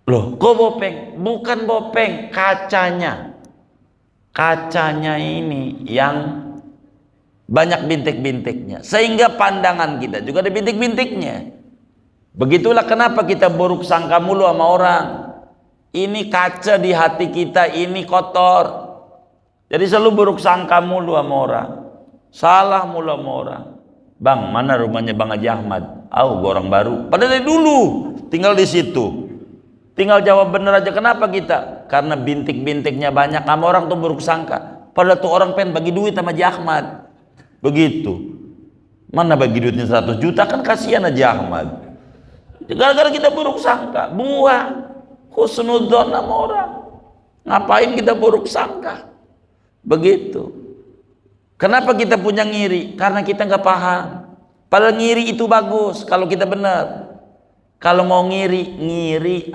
Loh, kok bopeng? Bukan bopeng, kacanya. Kacanya ini yang banyak bintik-bintiknya, sehingga pandangan kita juga ada bintik-bintiknya. Begitulah kenapa kita buruk sangka mulu sama orang. Ini kaca di hati kita ini kotor. Jadi selalu buruk sangka mulu sama orang. Salah mulu sama orang. Bang, mana rumahnya Bang Haji Ahmad? Gua orang baru. Padahal dari dulu tinggal di situ. Tinggal jawab bener aja. Kenapa kita? Karena bintik-bintiknya banyak. Sama orang tuh buruk sangka. Padahal tuh orang pengen bagi duit sama Haji Ahmad. Begitu. Mana bagi duitnya 100 juta, kan kasihan Haji Ahmad. Gara-gara kita buruk sangka, buang husnudzon sama orang. Ngapain kita buruk sangka? Begitu. Kenapa kita punya ngiri? Karena kita nggak paham. Padahal ngiri itu bagus kalau kita benar. Kalau mau ngiri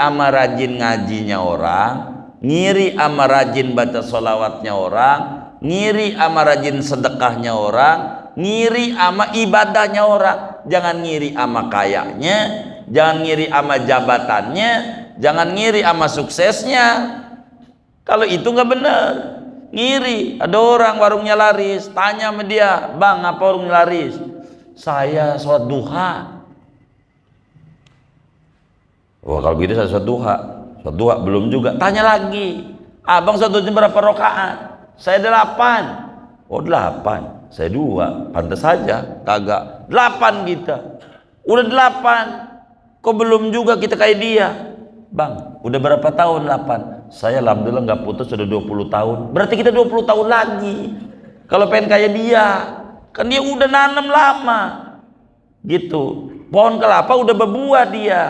sama rajin ngajinya orang, ngiri sama rajin baca sholawatnya orang, ngiri sama rajin sedekahnya orang, ngiri sama ibadahnya orang. Jangan ngiri sama kayanya, jangan ngiri sama jabatannya, jangan ngiri sama suksesnya. Kalau itu nggak benar. Ngiri, ada orang warungnya laris, tanya sama dia, bang apa warungnya laris? Saya sholat duha. Wah kalau gitu saya sholat duha belum juga. Tanya lagi, abang sholat duha berapa rakaat? Saya 8. Oh 8, saya 2, pantas saja kagak 8 kita. Udah 8, kok belum juga kita kayak dia? Bang, udah berapa tahun 8? Saya alhamdulillah nggak putus sudah 20 tahun. Berarti kita 20 tahun lagi. Kalau pengen kayak dia, kan dia udah nanam lama. Gitu. Pohon kelapa udah berbuah dia.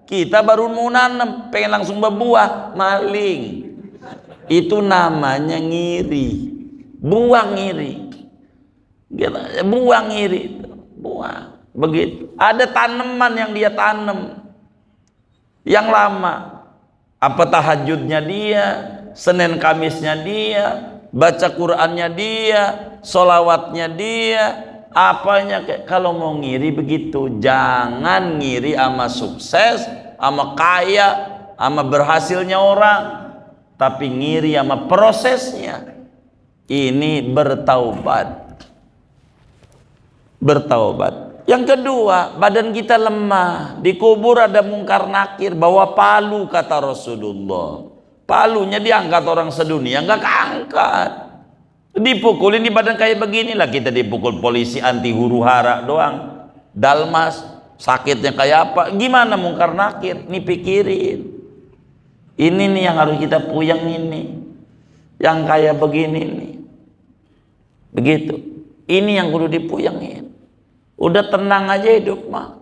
Kita baru mau nanam, pengen langsung berbuah, maling. Itu namanya ngiri. Buang ngiri. Buang ngiri. Buang. Begitu. Ada tanaman yang dia tanam. Yang lama. Apa tahajudnya dia, Senin Kamisnya dia, baca Qur'annya dia, sholawatnya dia, apanya. Kalau mau ngiri begitu, jangan ngiri sama sukses, sama kaya, sama berhasilnya orang, tapi ngiri sama prosesnya. Ini bertaubat. Bertaubat. Yang kedua, badan kita lemah, dikubur ada mungkar nakir, bawa palu kata Rasulullah. Palunya diangkat orang sedunia, nggak keangkat. Dipukulin di badan kayak beginilah, kita dipukul polisi anti huru hara doang. Dalmas, sakitnya kayak apa? Gimana mungkar nakir? Nih pikirin. Ini nih yang harus kita puyeng ini. Yang kayak begini nih. Begitu. Ini yang kudu dipuyengin. Udah tenang aja hidup mah.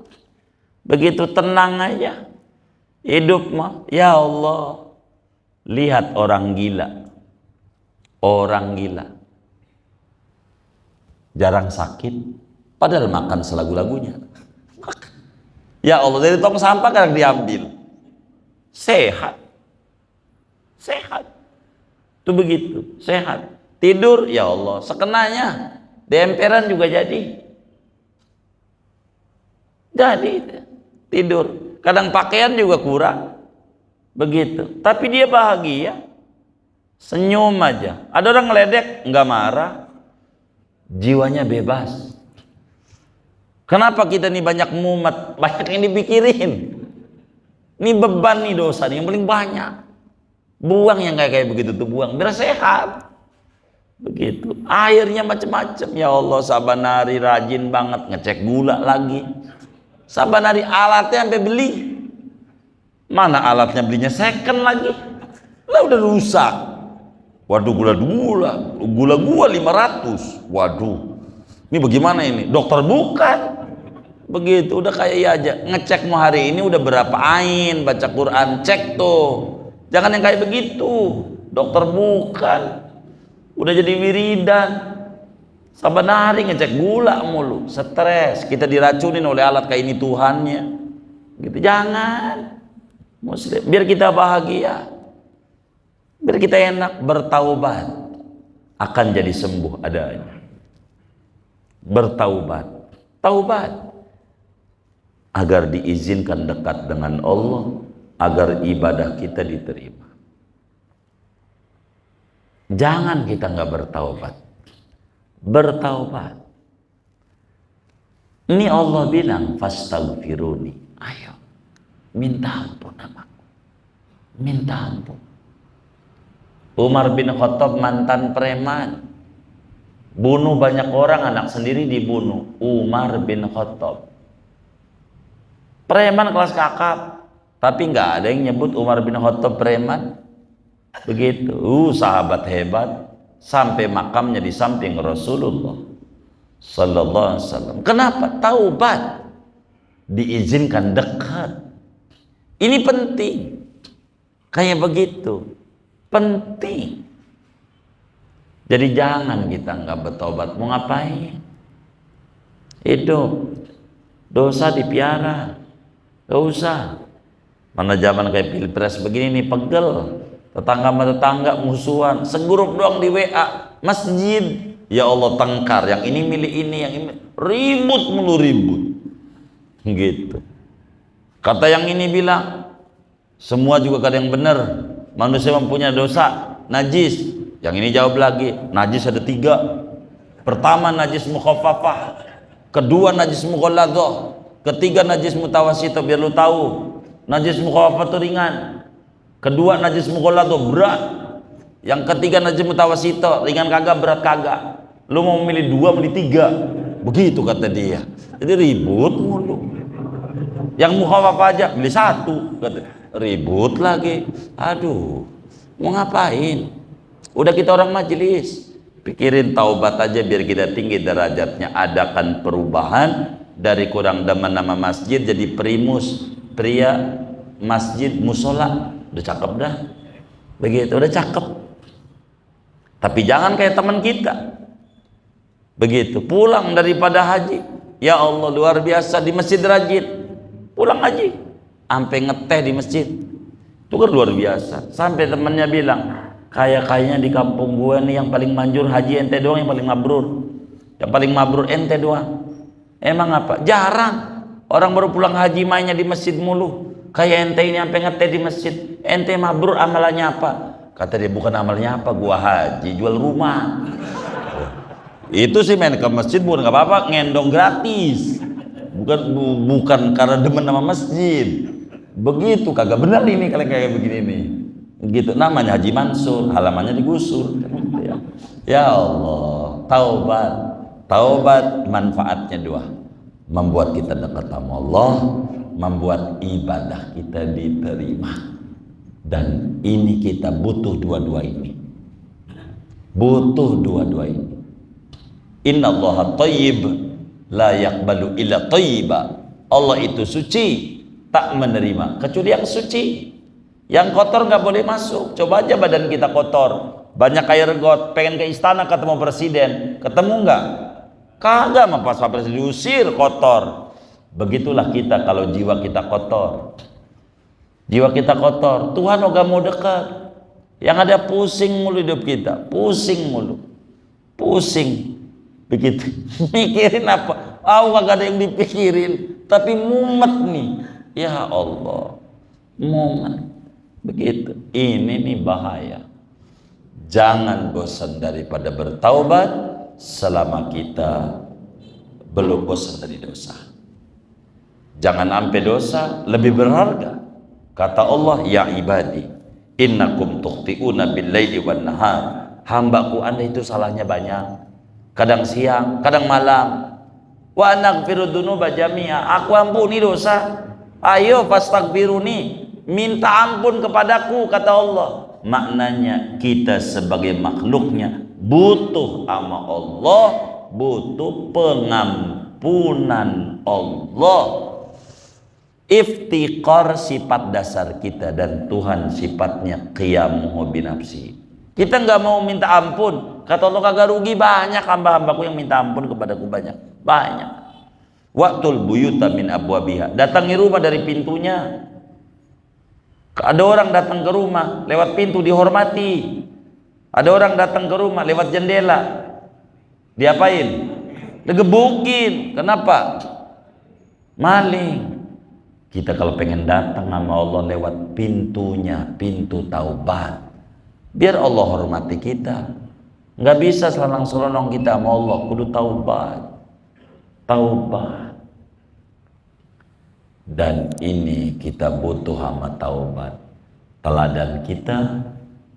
Begitu tenang aja hidup mah. Ya Allah, lihat orang gila. Orang gila jarang sakit, padahal makan selagu-lagunya. Ya Allah, dari tong sampah kadang diambil. Sehat. Sehat. Itu begitu, sehat. Tidur, ya Allah, sekenanya. Di emperan juga jadi. Jadi tidur, kadang pakaian juga kurang, begitu. Tapi dia bahagia, senyum aja. Ada orang ngeledek, nggak marah, jiwanya bebas. Kenapa kita nih banyak mumet, banyak yang dipikirin? Ini beban nih dosa nih yang paling banyak. Buang yang kayak begitu tuh, buang biar sehat. Begitu. Airnya macam-macam. Ya Allah, saban hari rajin banget ngecek gula lagi. Saban hari alatnya sampai beli. Mana alatnya, belinya second lagi. Lah udah rusak. Waduh, gula gua 500. Waduh. Ini bagaimana ini? Dokter bukan. Begitu, udah kayak iya aja. Ngecek mau hari ini udah berapa ain, baca Quran, cek tuh. Jangan yang kayak begitu. Dokter bukan. Udah jadi wiridan. Saban hari ngecek gula mulu, stres, kita diracunin oleh alat kayak ini Tuhannya. Gitu, jangan. Muslim, biar kita bahagia. Biar kita enak, bertaubat akan jadi sembuh adanya. Bertaubat, taubat agar diizinkan dekat dengan Allah, agar ibadah kita diterima. Jangan kita nggak bertaubat. Bertaubat. Ini Allah bilang fastaghfiruni. Ayo, minta ampun sama aku. Minta ampun. Umar bin Khattab mantan preman. Bunuh banyak orang, anak sendiri dibunuh. Umar bin Khattab. Preman kelas kakap. Tapi nggak ada yang nyebut Umar bin Khattab preman. Begitu. Sahabat hebat. Sampai makamnya di samping Rasulullah sallallahu alaihi wasallam. Kenapa? Taubat. Diizinkan dekat. Ini penting. Kayak begitu. Penting. Jadi jangan kita nggak bertobat. Mau ngapain? Hidup. Dosa dipiara. Gak usah. Mana zaman kayak pilpres begini nih, pegel. Tetangga sama tetangga musuhan. Segrup doang di WA. Masjid. Ya Allah, tengkar. Yang ini milih ini, yang ini. Ribut mulu ribut. Gitu. Kata yang ini bilang, semua juga kadang yang benar. Manusia mempunyai dosa najis. Yang ini jawab lagi, najis ada 3. Pertama najis mukhaffafah, kedua najis mughalladhah, ketiga najis mutawassithah. Biar lu tahu, najis mukhaffafah itu ringan, kedua najis mughalladhah berat, yang ketiga najis mutawassithah ringan kagak, berat kagak. Lu mau milih 2, milih 3, begitu kata dia. Jadi ribut mulu. Yang mukhaffafah aja milih 1, kata. Ribut lagi. Aduh, mau ngapain? Udah kita orang majelis, pikirin taubat aja biar kita tinggi derajatnya. Adakan perubahan dari kurang demen nama masjid jadi primus, pria masjid musola. Udah cakep dah. Begitu, udah cakep. Tapi jangan kayak teman kita. Begitu, pulang daripada haji. Ya Allah, luar biasa di masjid rajin. Pulang haji, sampai ngeteh di masjid. Itu kan luar biasa. Sampai temennya bilang, kayaknya di kampung gue nih yang paling manjur haji ente doang, yang paling mabrur. Yang paling mabrur ente doang. Emang apa? Jarang. Orang baru pulang haji mainnya di masjid mulu. Kayak ente ini sampai ngeteh di masjid. Ente mabrur amalannya apa? Kata dia, bukan amalnya apa, gua haji jual rumah. Itu sih main ke masjid bukan nggak apa-apa, ngendong gratis. Bukan karena demen nama masjid. Begitu, kagak benar ini kalau kayak begini nih. Gitu, namanya Haji Mansur, halamannya digusur. Ya Allah, taubat. Taubat manfaatnya 2. Membuat kita dekat sama Allah, membuat ibadah kita diterima. Dan ini kita butuh dua-dua ini. Butuh dua-dua ini. Innallaha thayyib la yaqbalu illa thayyiba. Allah itu suci, tak menerima kecuali yang suci. Yang kotor nggak boleh masuk. Coba aja badan kita kotor, banyak air got, pengen ke istana ketemu presiden, ketemu nggak? Kagak, sama pas presiden diusir, kotor. Begitulah kita kalau jiwa kita kotor. Jiwa kita kotor, Tuhan nggak mau dekat. Yang ada pusing mulu hidup kita, pusing mulu, pusing. Begitu. Mikirin apa? Kagak ada yang dipikirin, tapi mumet nih. Ya Allah, mumet. Begitu. Ini nih bahaya. Jangan bosan daripada bertaubat selama kita belum bosan dari dosa. Jangan sampai dosa lebih berharga. Kata Allah, ya ibadi, innakum tukhti'una bil-laili wan-nahar. Hambaku, Anda itu salahnya banyak. Kadang siang, kadang malam. Wa naghfiru dzunuba jami'a. Aku ampuni dosa. Ayo fastaghfiruni, minta ampun kepadaku, kata Allah. Maknanya kita sebagai makhluknya butuh sama Allah, butuh pengampunan Allah. Iftiqar sifat dasar kita, dan Tuhan sifatnya qiyamuhu binafsi. Kita nggak mau minta ampun, kata Allah, kagak rugi, banyak hamba-hambaku yang minta ampun kepadaku, banyak. Waqtul buyuta min abwabiha, datangi rumah dari pintunya. Ada orang datang ke rumah lewat pintu dihormati. Ada orang datang ke rumah lewat jendela, diapain? Digebukin. Kenapa? Maling. Kita kalau pengen datang sama Allah lewat pintunya, pintu taubat, biar Allah hormati kita. Nggak bisa selonong-selonong kita sama Allah, kudu taubat. Taubat. Dan ini kita butuh amat taubat. Teladan kita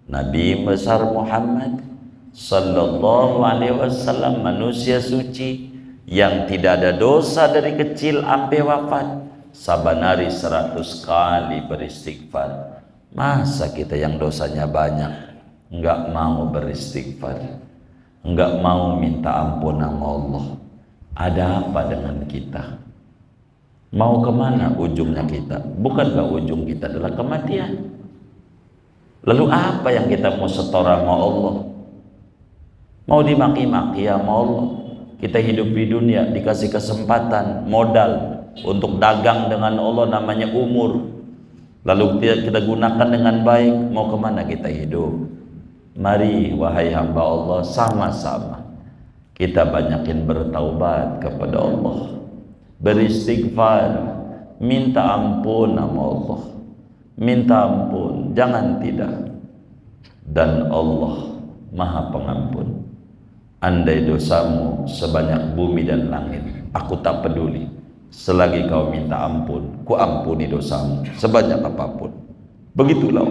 Nabi besar Muhammad sallallahu alaihi wasallam, manusia suci yang tidak ada dosa dari kecil sampai wafat, saban hari 100 kali beristighfar. Masa kita yang dosanya banyak enggak mau beristighfar, enggak mau minta ampun sama Allah? Ada apa dengan kita? Mau kemana ujungnya kita? Bukankah ujung kita adalah kematian? Lalu apa yang kita mau setora sama Allah? Mau dimaki-maki sama Allah? Kita hidup di dunia dikasih kesempatan, modal untuk dagang dengan Allah, namanya umur. Lalu kita gunakan dengan baik. Mau kemana kita hidup? Mari wahai hamba Allah, sama-sama kita banyakin bertaubat kepada Allah, beristighfar, minta ampun sama Allah, minta ampun, jangan tidak. Dan Allah Maha Pengampun. Andai dosamu sebanyak bumi dan langit, aku tak peduli. Selagi kau minta ampun, ku ampuni dosamu sebanyak apapun. Begitulah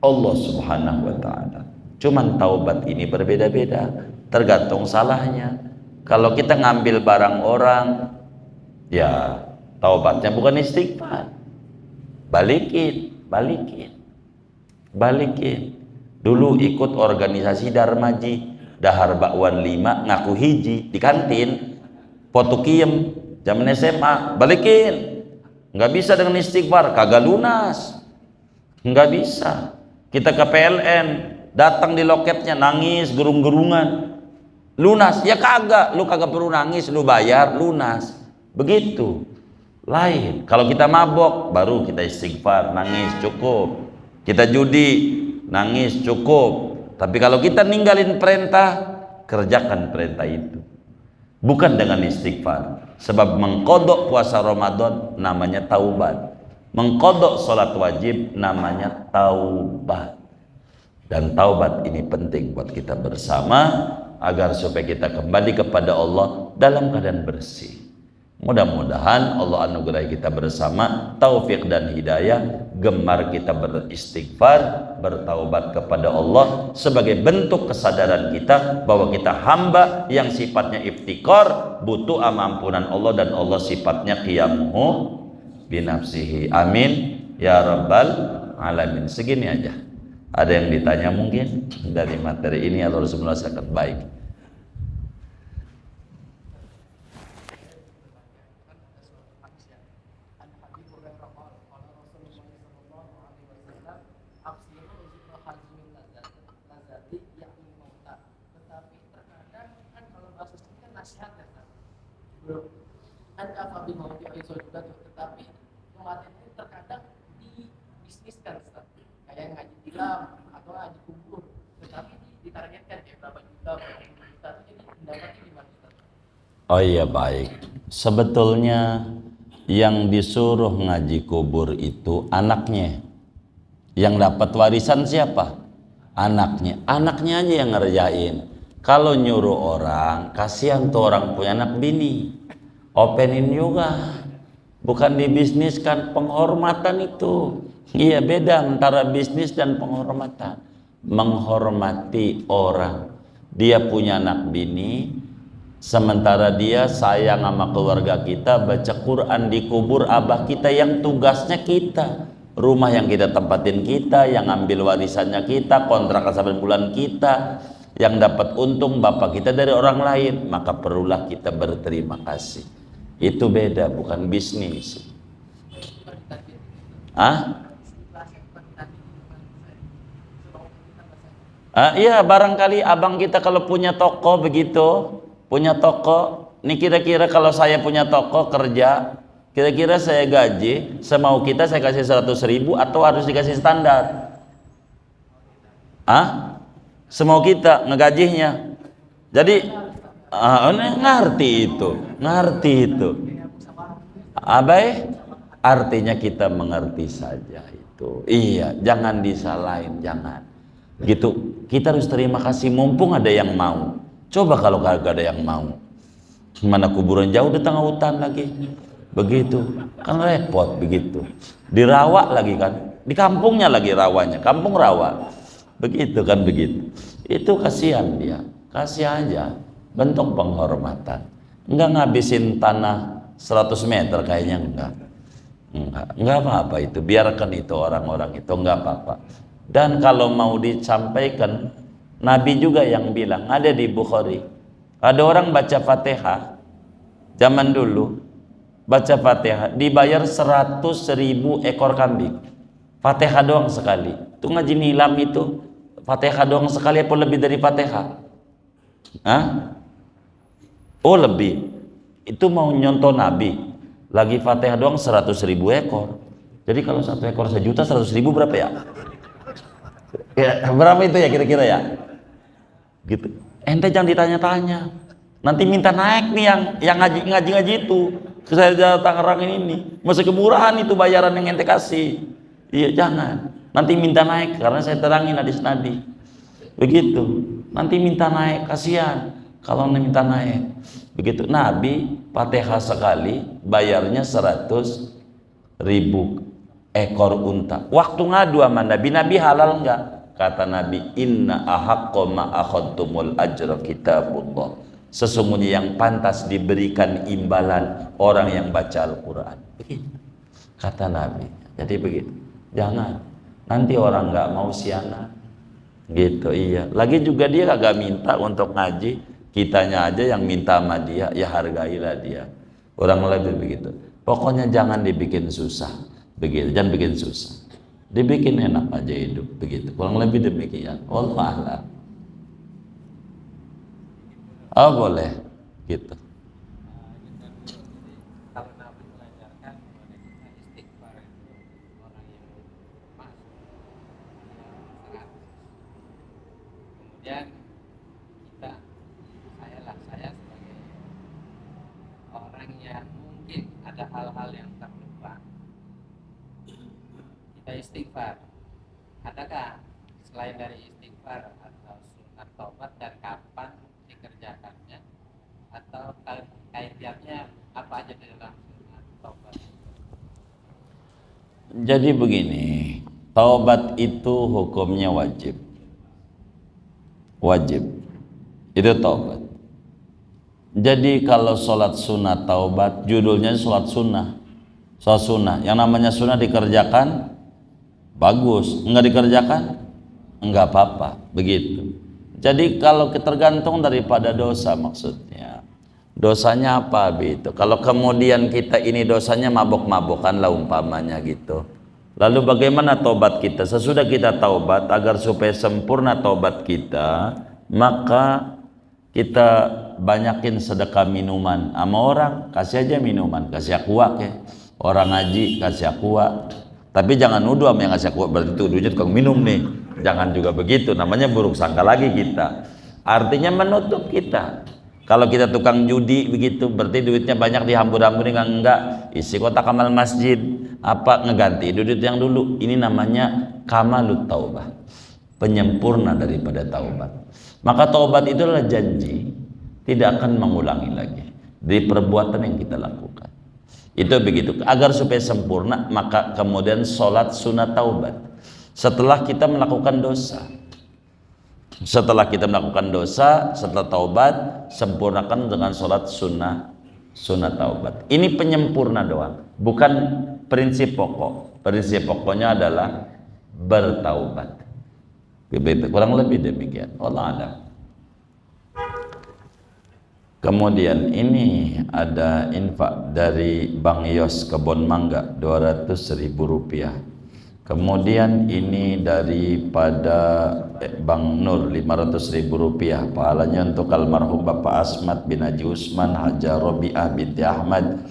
Allah Subhanahu wa ta'ala. Cuman taubat ini berbeda-beda, tergantung salahnya. Kalau kita ngambil barang orang, ya taubatnya bukan istighfar. Balikin. Dulu ikut organisasi Darmaji, dahar bakwan 5 ngaku hiji di kantin potukiem zaman SMA, balikin. Nggak bisa dengan istighfar, kagak lunas, nggak bisa. Kita ke PLN, datang di loketnya nangis gerung-gerungan, lunas ya kagak, lu kagak perlu nangis, lu bayar lunas. Begitu. Lain kalau kita mabok baru kita istighfar, nangis cukup. Kita judi, nangis cukup. Tapi kalau kita ninggalin perintah, kerjakan perintah itu. Bukan dengan istighfar. Sebab mengkodok puasa Ramadan namanya taubat. Mengkodok sholat wajib namanya taubat. Dan taubat ini penting buat kita bersama, agar supaya kita kembali kepada Allah dalam keadaan bersih. Mudah-mudahan Allah anugerahi kita bersama taufik dan hidayah, gemar kita beristighfar, bertaubat kepada Allah sebagai bentuk kesadaran kita bahwa kita hamba yang sifatnya iftikar, butuh ampunan Allah, dan Allah sifatnya qiyamuhu binafsihi. Amin ya rabbal alamin. Segini aja. Ada yang ditanya mungkin dari materi ini atau Rasulullah sangat baik. Tetapi kematian ini terkadang dibisniskan, kayak ngaji tilam atau ngaji kubur, tetapi ditargetkan kayak berapa juta, jadi pendapatnya gimana? Oh iya, baik. Sebetulnya yang disuruh ngaji kubur itu anaknya. Yang dapat warisan siapa? Anaknya. Anaknya aja yang ngerjain. Kalau nyuruh orang, kasihan tuh orang punya anak bini. Openin juga, bukan dibisniskan. Penghormatan itu, iya beda antara bisnis dan penghormatan. Menghormati orang, dia punya anak bini, sementara dia sayang sama keluarga kita, baca Quran di kubur abah kita yang tugasnya kita, rumah yang kita tempatin kita, yang ambil warisannya kita, kontrak 9 bulan kita, yang dapat untung bapak kita dari orang lain, maka perlulah kita berterima kasih. Itu beda, bukan bisnis. Iya, barangkali abang kita kalau punya toko begitu, punya toko. Ini kira-kira kalau saya punya toko kerja, kira-kira saya gaji semau kita, saya kasih 100.000 atau harus dikasih standar? Semau kita ngegajinya. Jadi ngerti itu. Abai, artinya kita mengerti saja itu. Iya, jangan disalahin, jangan. Gitu. Kita harus terima kasih mumpung ada yang mau. Coba kalau kagak ada yang mau. Mana kuburan jauh di tengah hutan lagi. Begitu, kan repot begitu. Di Rawa lagi kan, di kampungnya lagi rawanya, kampung Rawa. Begitu kan begitu. Itu kasihan dia, kasih aja bentuk penghormatan. Enggak ngabisin tanah 100 meter kayaknya enggak apa-apa itu, biarkan itu orang-orang itu enggak apa-apa. Dan kalau mau disampaikan, Nabi juga yang bilang, ada di Bukhari, ada orang baca Fatihah zaman dulu, baca Fatihah dibayar 100.000 ekor kambing. Fatihah doang sekali. Itu ngaji nilam itu Fatihah doang sekali apa lebih dari Fatihah? Hah? Oh lebih. Itu mau nyontoh Nabi. Lagi Fatihah doang 100.000 ekor. Jadi kalau 1 ekor 1.000.000, 100.000 berapa ya? Ya berapa itu ya kira-kira ya? Gitu. Ente jangan ditanya-tanya. Nanti minta naik nih yang ngaji itu. Saya Tangerang ini. Masih kemurahan itu bayaran yang ente kasih. Iya jangan. Nanti minta naik karena saya terangin hadis Nabi. Begitu. Nanti minta naik, kasihan kalau minta naik. Begitu. Nabi Fatihah sekali bayarnya 100.000 ekor unta. Waktu ngadu sama Nabi, Nabi halal enggak? Kata Nabi, inna ahaqqa ma akhadtumul ajra kitabullah. Sesungguhnya yang pantas diberikan imbalan orang yang baca Al-Quran. Begitu kata Nabi. Jadi begitu. Jangan. Nanti orang nggak mau siana. Gitu, iya. Lagi juga dia kagak minta untuk ngaji. Kitanya aja yang minta sama dia, ya hargailah dia. Orang lebih begitu. Pokoknya jangan dibikin susah. Begitu, jangan bikin susah. Dibikin enak aja hidup. Begitu. Kurang lebih demikian. Wallahu a'lam. Oh boleh, gitu. Kalau Nabi mengajarkan kepada kita istighfar itu orang yang masuk yang 100. Kemudian kita, saya sebagai orang yang mungkin ada hal-hal yang terlupa, kita istighfar. Adakah selain dari istighfar atau sunat taubat dan kapan dikerjakannya, atau kaitannya apa aja di dalam sunat taubat? Jadi begini, taubat itu hukumnya wajib. Wajib. Itu taubat. Jadi kalau sholat sunat taubat, judulnya sholat sunnah. Sholat sunnah. Yang namanya sunnah dikerjakan, bagus. Enggak dikerjakan, enggak apa-apa. Begitu. Jadi kalau tergantung daripada dosa maksudnya. Dosanya apa gitu. Kalau kemudian kita ini dosanya mabok-mabokan lah umpamanya gitu. Lalu bagaimana taubat kita? Sesudah kita taubat, agar supaya sempurna taubat kita, maka kita banyakin sedekah minuman. Sama orang kasih aja minuman, kasih aqua ke. Orang ngaji kasih aqua. Tapi jangan nuduh sama yang kasih aqua berarti itu duitnya tukang minum nih. Jangan juga begitu, namanya buruk sangka lagi kita. Artinya menutup kita. Kalau kita tukang judi begitu, berarti duitnya banyak dihambur-hamburin, enggak. Isi kotak amal masjid, apa ngeganti duit yang dulu. Ini namanya kamalut taubah, penyempurna daripada taubat. Maka taubat itu adalah janji tidak akan mengulangi lagi dari perbuatan yang kita lakukan. Itu begitu. Agar supaya sempurna, maka kemudian sholat sunat taubat. Setelah kita melakukan dosa, setelah taubat, sempurnakan dengan sholat sunnah taubat. Ini penyempurna doang, bukan prinsip pokok. Prinsip pokoknya adalah bertaubat. Kurang lebih demikian. Wallahu a'lam. Kemudian ini ada infak dari Bang Yos Kebon Mangga 200.000 rupiah. Kemudian ini daripada Bang Nur 500.000 rupiah. Pahalanya untuk almarhum Bapak Asmat bin Haji Usman, Haja Robiah binti Ahmad,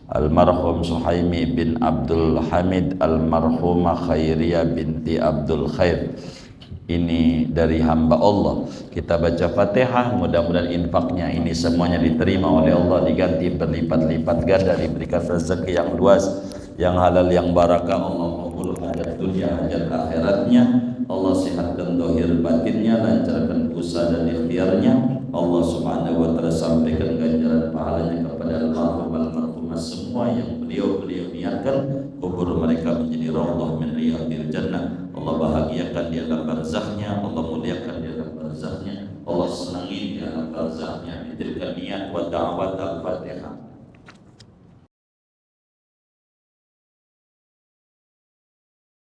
almarhum Suhaimi bin Abdul Hamid, almarhumah Khairiyah binti Abdul Khair. Ini dari hamba Allah. Kita baca Fatihah, mudah-mudahan infaknya ini semuanya diterima oleh Allah, diganti berlipat-lipat ganda, diberikan rezeki yang luas, yang halal, yang barakah. Allah kabul hajat dunia, hajat akhiratnya. Allah sehatkan zahir batinnya, lancarkan usaha dan ikhtiarnya. Allah subhanahu wa ta'ala sampaikan ganjaran pahalanya kepada almarhum karena semua yang beliau niatkan, kubur mereka menjadi raudhah min riyadil jannah. Allah bahagiakan di alam barzahnya, Allah muliakan di alam barzahnya, Allah senangi di alam barzahnya. Bitilka niat wa da'wat al-Fatihah.